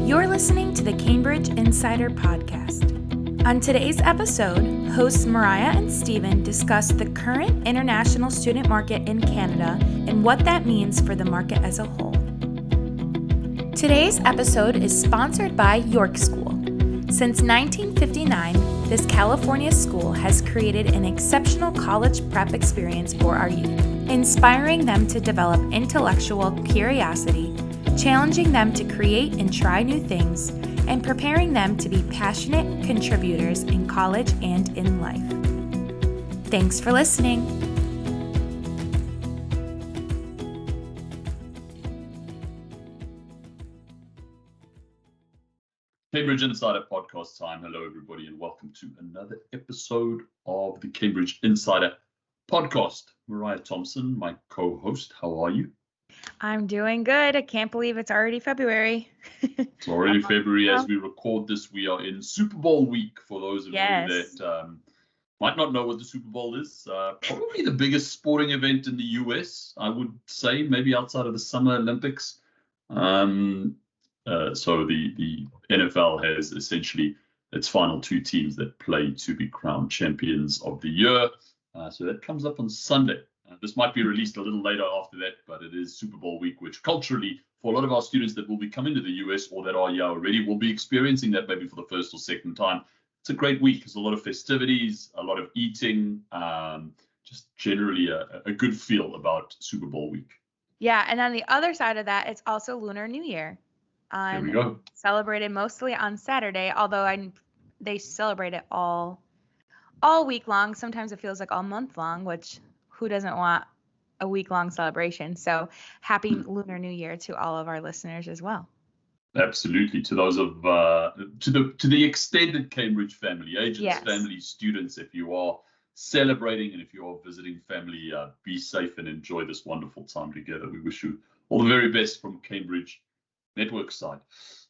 You're listening to the Cambridge Insider Podcast. On today's episode, hosts Mariah and Stephen discuss the current international student market in Canada and what that means for the market as a whole. Today's episode is sponsored by York School. Since 1959, this California school has created an exceptional college prep experience for our youth, inspiring them to develop intellectual curiosity, challenging them to create and try new things, and preparing them to be passionate contributors in college and in life. Thanks for listening. Cambridge Insider Podcast time. Hello, everybody, and welcome to another episode of the Cambridge Insider Podcast. Mariah Thompson, my co-host. How are you? I'm doing good. I can't believe it's already February. It's already February as we record this. We are in Super Bowl week. For those of you that might not know what the Super Bowl is, probably the biggest sporting event in the US, I would say, maybe outside of the Summer Olympics. So the NFL has essentially its final two teams that play to be crowned champions of the year. So that comes up on Sunday. This might be released a little later after that, but it is Super Bowl week, which culturally, for a lot of our students that will be coming to the US or that are here already, will be experiencing that maybe for the first or second time. It's a great week. There's a lot of festivities, a lot of eating, just generally a good feel about Super Bowl week. Yeah, and on the other side of that, it's also Lunar New Year. There we go. Celebrated mostly on Saturday, although they celebrate it all week long. Sometimes it feels like all month long, which who doesn't want a week-long celebration? So happy Lunar New Year to all of our listeners as well. Absolutely. To those of to the extended Cambridge family, agents, yes. Family, students, if you are celebrating and if you are visiting family, be safe and enjoy this wonderful time together. We wish you all the very best from Cambridge Network side.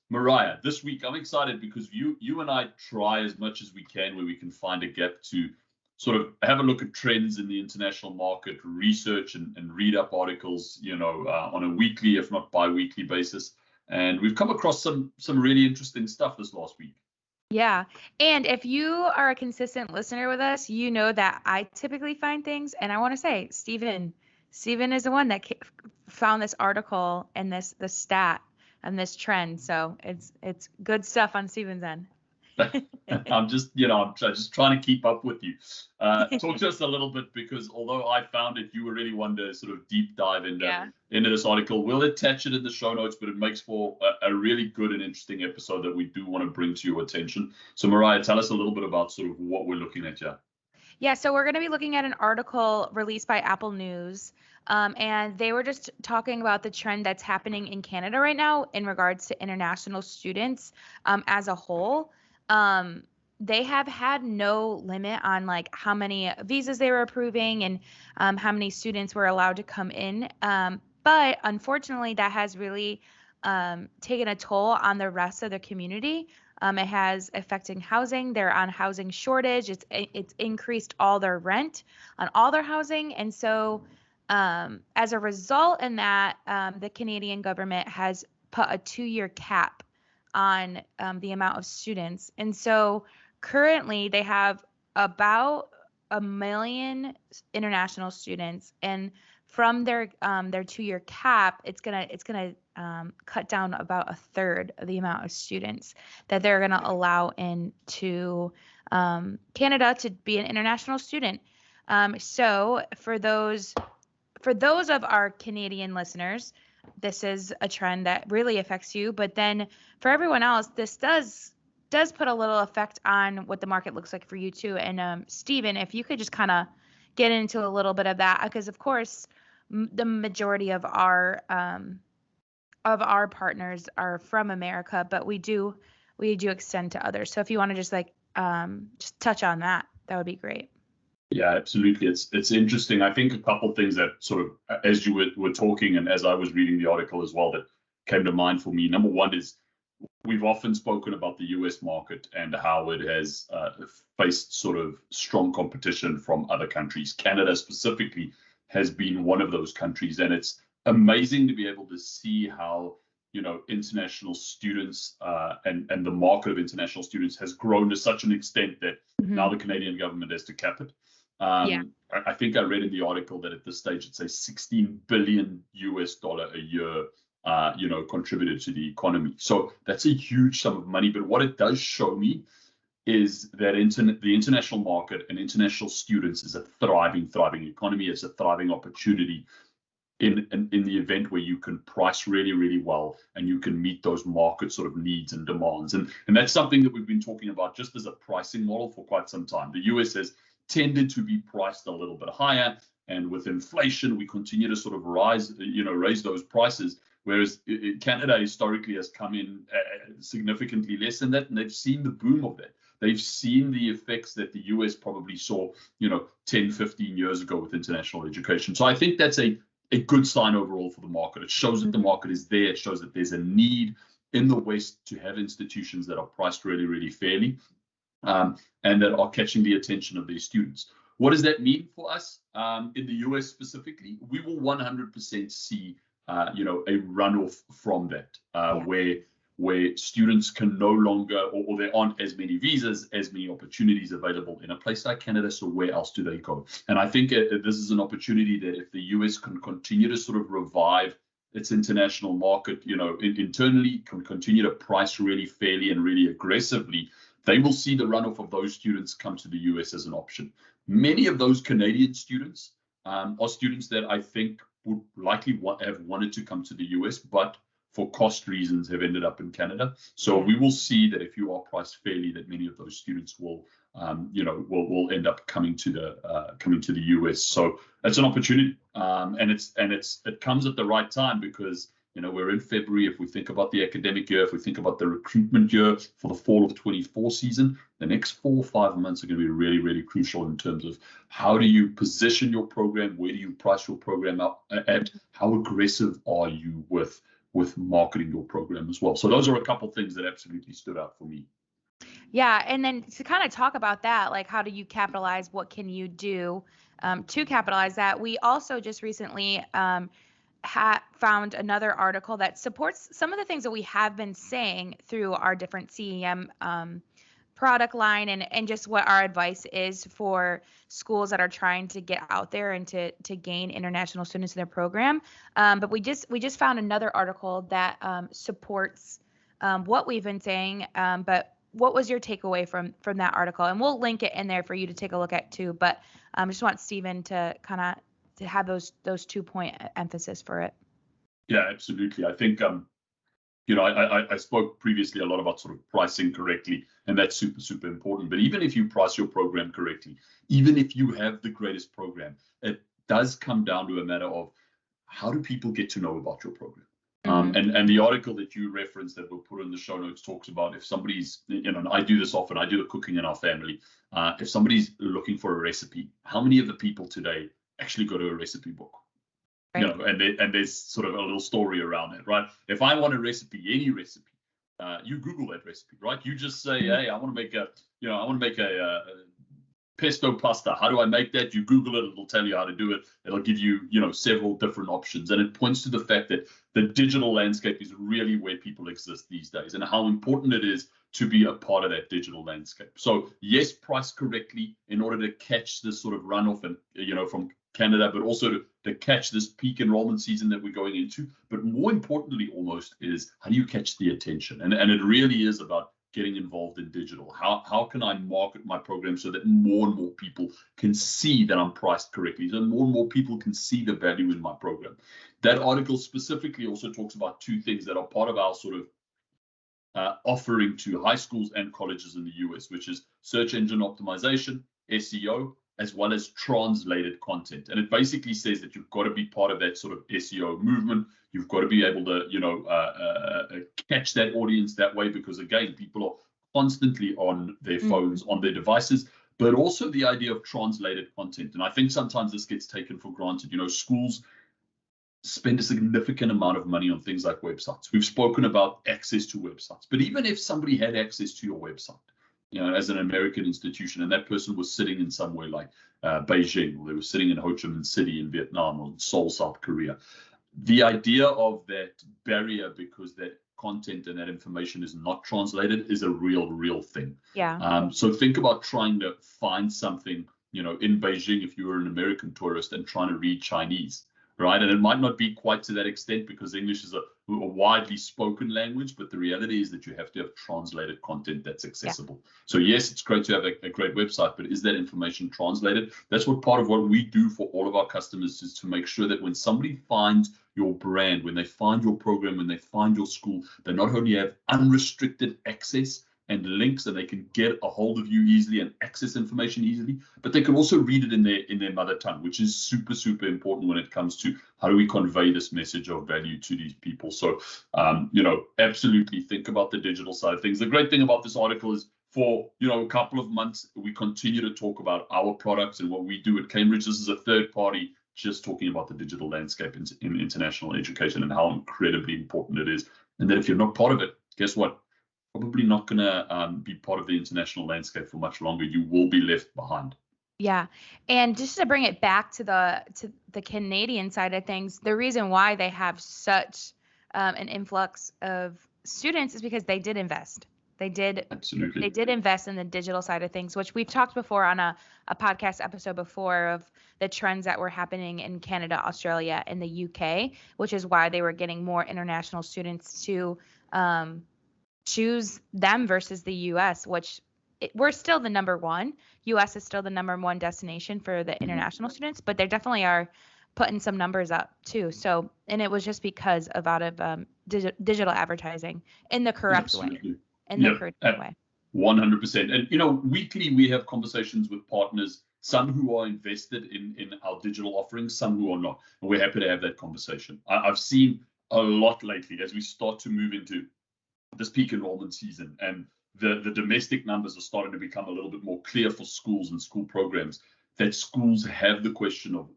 Mariah, this week I'm excited because you and I try as much as we can where we can find a gap to sort of have a look at trends in the international market, research and read up articles, on a weekly, if not bi-weekly basis. And we've come across some really interesting stuff this last week. Yeah. And if you are a consistent listener with us, you know that I typically find things. And I want to say, Stephen is the one that found this article and this stat and this trend. So it's good stuff on Stephen's end. I'm just trying to keep up with you. Talk to us a little bit, because although I found it, you were really one to sort of deep dive into this article. We'll attach it in the show notes, but it makes for a really good and interesting episode that we do want to bring to your attention. So Mariah, tell us a little bit about sort of what we're looking at here. Yeah, so we're going to be looking at an article released by Apple News, and they were just talking about the trend that's happening in Canada right now in regards to international students as a whole. They have had no limit on like how many visas they were approving and how many students were allowed to come in. But unfortunately, that has really taken a toll on the rest of the community. It has affecting housing. They're on housing shortage. It's increased all their rent on all their housing. And so as a result in that, the Canadian government has put a 2-year cap on the amount of students. And so currently they have about 1 million international students, and from their 2-year cap, it's gonna cut down about a third of the amount of students that they're gonna allow into Canada to be an international student. So for those of our Canadian listeners, this is a trend that really affects you, but then for everyone else, this does put a little effect on what the market looks like for you too. And Stephen, if you could just kind of get into a little bit of that, because of course the majority of our partners are from America, but we do extend to others. So if you want to just just touch on that would be great. Yeah, absolutely. It's interesting. I think a couple of things that sort of, as you were talking and as I was reading the article as well, that came to mind for me. Number one is we've often spoken about the US market and how it has faced sort of strong competition from other countries. Canada specifically has been one of those countries, and it's amazing to be able to see how international students and the market of international students has grown to such an extent that now the Canadian government has to cap it. Yeah. I think I read in the article that at this stage it's a $16 billion a year, contributed to the economy. So that's a huge sum of money. But what it does show me is that the international market and international students is a thriving economy. It's a thriving opportunity in the event where you can price really, really well and you can meet those market sort of needs and demands. And that's something that we've been talking about just as a pricing model for quite some time. The US has tended to be priced a little bit higher, and with inflation, we continue to sort of raise those prices. Whereas Canada historically has come in significantly less than that, and they've seen the boom of that. They've seen the effects that the US probably saw, 10, 15 years ago with international education. So I think that's a good sign overall for the market. It shows that the market is there. It shows that there's a need in the West to have institutions that are priced really, really fairly, and that are catching the attention of their students. What does that mean for us in the US specifically? We will 100% see, a runoff from that, where students can no longer, or there aren't as many visas, as many opportunities available in a place like Canada. So where else do they go? And I think this is an opportunity that if the US can continue to sort of revive its international market, internally, can continue to price really fairly and really aggressively, they will see the runoff of those students come to the US as an option. Many of those Canadian students are students that I think would likely have wanted to come to the US, but for cost reasons have ended up in Canada. So we will see that if you are priced fairly, that many of those students will end up coming to the US. So that's an opportunity, and it comes at the right time because we're in February. If we think about the academic year, if we think about the recruitment year for the fall of 24 season, the next 4 or 5 months are going to be really, really crucial in terms of how do you position your program, where do you price your program out at, how aggressive are you with marketing your program as well. So those are a couple of things that absolutely stood out for me. Yeah, and then to kind of talk about that, like how do you capitalize? What can you do to capitalize that? We also just recently found another article that supports some of the things that we have been saying through our different CEM product line and just what our advice is for schools that are trying to get out there and to gain international students in their program. But we just found another article that supports what we've been saying. But what was your takeaway from that article? And we'll link it in there for you to take a look at too. But I just want Stephen to kind of to have those 2-point emphasis for it. Yeah, absolutely. I think I spoke previously a lot about sort of pricing correctly, and that's super, super important. But even if you price your program correctly, even if you have the greatest program, it does come down to a matter of how do people get to know about your program? And the article that you referenced that we'll put in the show notes talks about if somebody's, and I do this often, I do the cooking in our family. If somebody's looking for a recipe, how many of the people today actually go to a recipe book? Right. And there's sort of a little story around it, right? If I want a recipe, any recipe, you Google that recipe, right? You just say, hey, I want to make a pesto pasta. How do I make that? You Google it, it'll tell you how to do it. It'll give you, several different options. And it points to the fact that the digital landscape is really where people exist these days and how important it is to be a part of that digital landscape. So yes, price correctly in order to catch this sort of runoff and, from Canada, but also to catch this peak enrollment season that we're going into. But more importantly, almost is how do you catch the attention? And it really is about getting involved in digital. How can I market my program so that more and more people can see that I'm priced correctly, so more and more people can see the value in my program? That article specifically also talks about 2 things that are part of our sort of offering to high schools and colleges in the US, which is search engine optimization, SEO, as well as translated content. And it basically says that you've got to be part of that sort of SEO movement. You've got to be able to, catch that audience that way, because again, people are constantly on their phones, on their devices, but also the idea of translated content. And I think sometimes this gets taken for granted. Schools spend a significant amount of money on things like websites. We've spoken about access to websites, but even if somebody had access to your website, as an American institution, and that person was sitting in somewhere like Beijing, or they were sitting in Ho Chi Minh City in Vietnam, or Seoul, South Korea, the idea of that barrier, because that content and that information is not translated, is a real thing. Yeah. So think about trying to find something, in Beijing, if you were an American tourist and trying to read Chinese, right? And it might not be quite to that extent because English is a widely spoken language, but the reality is that you have to have translated content that's accessible. Yeah. So yes, it's great to have a great website, but is that information translated? That's what part of what we do for all of our customers, is to make sure that when somebody finds your brand, when they find your program, when they find your school, they not only have unrestricted access and links, and they can get a hold of you easily and access information easily, but they can also read it in their mother tongue, which is super important when it comes to how do we convey this message of value to these people. So absolutely think about the digital side of things. The great thing about this article is, for a couple of months, we continue to talk about our products and what we do at Cambridge. This is a third party just talking about the digital landscape in international education and how incredibly important it is. And that if you're not part of it, guess what? Probably not going to be part of the international landscape for much longer. You will be left behind. Yeah. And just to bring it back to the Canadian side of things, the reason why they have such an influx of students is because they did invest. Absolutely. They did invest in the digital side of things, which we've talked before on a podcast episode before, of the trends that were happening in Canada, Australia, and the UK, which is why they were getting more international students to choose them versus the US, which we're still the number one. US is still the number one destination for the international students, but they definitely are putting some numbers up too. So, and it was just because of digital advertising in the correct way. In the correct way. 100%. And, weekly we have conversations with partners, some who are invested in our digital offerings, some who are not. And we're happy to have that conversation. I've seen a lot lately as we start to move into this peak enrollment season, and the domestic numbers are starting to become a little bit more clear for schools and school programs, that schools have the question of,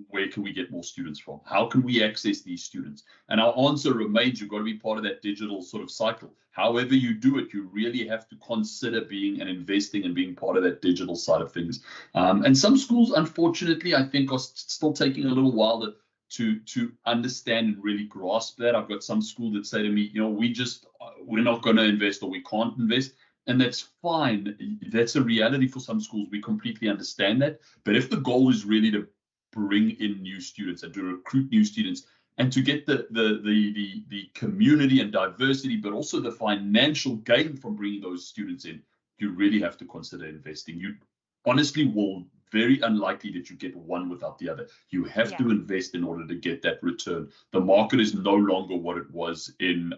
where can we get more students from? How can we access these students? And our answer remains, you've got to be part of that digital sort of cycle. However you do it, you really have to consider being and investing and being part of that digital side of things. And some schools, unfortunately, I think are still taking a little while to understand and really grasp that. I've got some schools that say to me, we're not going to invest, or we can't invest. And that's fine. That's a reality for some schools. We completely understand that. But if the goal is really to bring in new students and to recruit new students and to get the community and diversity, but also the financial gain from bringing those students in, you really have to consider investing. You honestly will very unlikely that you get one without the other. You have to invest in order to get that return. The market is no longer what it was in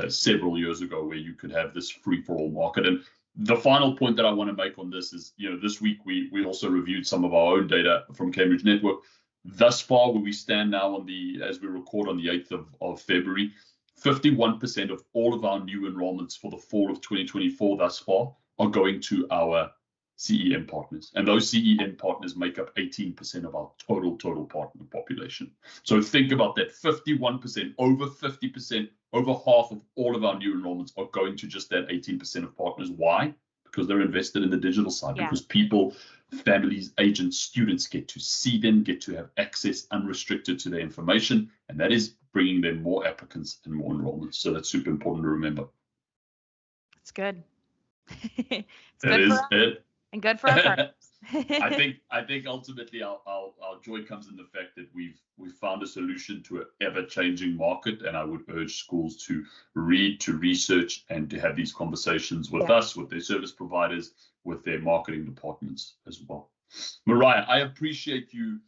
several years ago, where you could have this free-for-all market. And the final point that I want to make on this is, this week we also reviewed some of our own data from Cambridge Network. Thus far, where we stand now as we record on the 8th of February, 51% of all of our new enrollments for the fall of 2024 thus far are going to our CEM partners, and those CEM partners make up 18% of our total partner population. So think about that: 51%, over 50%, over half of all of our new enrollments are going to just that 18% of partners. Why? Because they're invested in the digital side. Because people, families, agents, students get to see them, get to have access unrestricted to their information, and that is bringing them more applicants and more enrollments. So that's super important to remember. It's good. It's good. And good for our partners. I think ultimately our joy comes in the fact that we've found a solution to an ever-changing market, and I would urge schools to read, to research, and to have these conversations with us, with their service providers, with their marketing departments as well. Mariah, I appreciate you,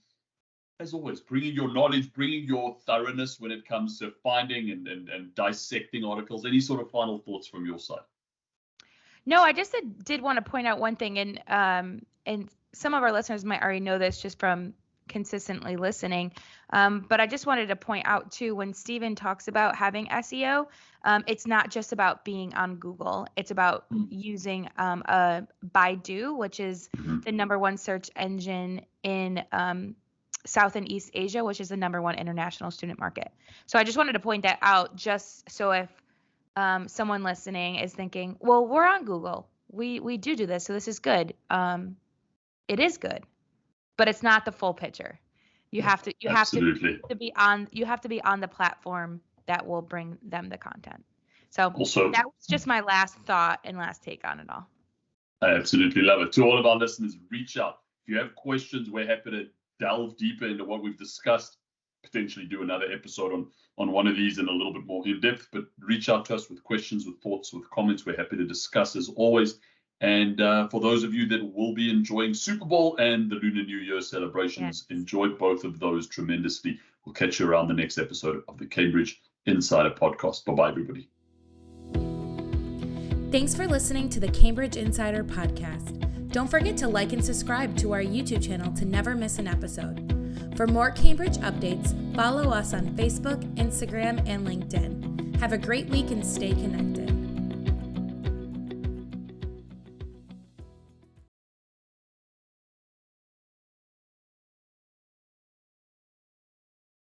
as always, bringing your knowledge, bringing your thoroughness when it comes to finding and dissecting articles. Any sort of final thoughts from your side? No, I just did want to point out one thing, and some of our listeners might already know this just from consistently listening, but I just wanted to point out too, when Stephen talks about having SEO, it's not just about being on Google. It's about using a Baidu, which is the number one search engine in South and East Asia, which is the number one international student market. So I just wanted to point that out, just so if someone listening is thinking, well, we're on Google, we do this, so this is good. It is good, but it's not the full picture. You have to Absolutely. you have to be on the platform that will bring them the content. So Also, that was just my last thought and last take on it all. I absolutely love it. To all of our listeners, reach out. If you have questions, we're happy to delve deeper into what we've discussed, potentially do another episode on one of these in a little bit more in depth, but reach out to us with questions, with thoughts, with comments. We're happy to discuss as always. And for those of you that will be enjoying Super Bowl and the Lunar New Year celebrations, enjoy both of those tremendously. We'll catch you around the next episode of the Cambridge Insider Podcast. Bye-bye, everybody. Thanks for listening to the Cambridge Insider Podcast. Don't forget to like and subscribe to our YouTube channel to never miss an episode. For more Cambridge updates, follow us on Facebook, Instagram, and LinkedIn. Have a great week and stay connected.